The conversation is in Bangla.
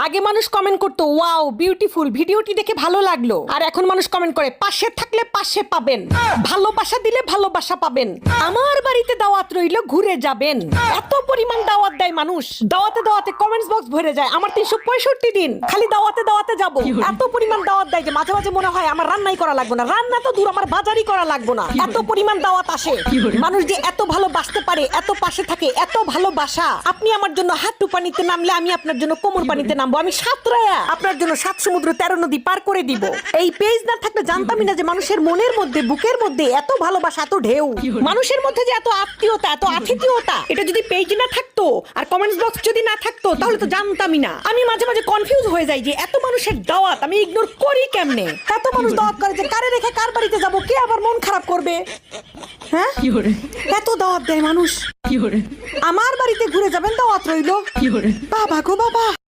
আগে মানুষ কমেন্ট করতো ওয়াও বিউটিফুল, ভিডিওটি দেখে ভালো লাগলো। আর এখন মানুষ কমেন্ট করে পাশে থাকলে পাশে পাবেন, ভালোবাসা দিলে ভালোবাসা পাবেন, আমার বাড়িতে দাওয়াত রইলো ঘুরে যাবেন। এত পরিমাণ দাওয়াত দেয় মানুষ, দাওয়াতে দাওয়াতে কমেন্টস বক্স ভরে যায়। আমার 365 দিন খালি দাওয়াতে দাওয়াতে যাব। এত পরিমাণ দাওয়াত দেয় যে মাঝে মাঝে মনে হয় আমার রান্নাই করা লাগবে না, রান্না তো দূর, আমার বাজারই করা লাগবে না। এত পরিমাণ দাওয়াত আসে। মানুষ যে এত ভালোবাসতে পারে, এত পাশে থাকে, এত ভালোবাসা। আপনি আমার জন্য হাঁটু পানিতে নামলে আমি আপনার জন্য কোমর পানিতে নামবো। আমি সাঁতরায়া আপনার জন্য 7 সমুদ্র 13 নদী পার করে দিব। এই পেজ না থাকলে জানতামই না যে মানুষের মনের মধ্যে, বুকের মধ্যে এত ভালোবাসা, এত ঢেউ। মানুষের মধ্যে যে এত আত্মীয়তা, এত আতিথেয়তা, এটা যদি পেজ না থাকতো আর কমেন্টস বক্স যদি না থাকতো তাহলে তো জানতামই না। আমি মাঝে মাঝে কনফিউজ হয়ে যাই যে এত মানুষের দাওয়াত আমি ইগনোর করি কেমনে। এত মানুষ দাওয়াত করে যে কারে রেখে কার বাড়িতে যাব, কে আবার মন খারাপ করবে। হ্যাঁ, এত দাওয়াত দেয় মানুষ। আমার বাড়িতে ঘুরে যাবেন, দাওয়াত রইলো। বাবা গো বাবা।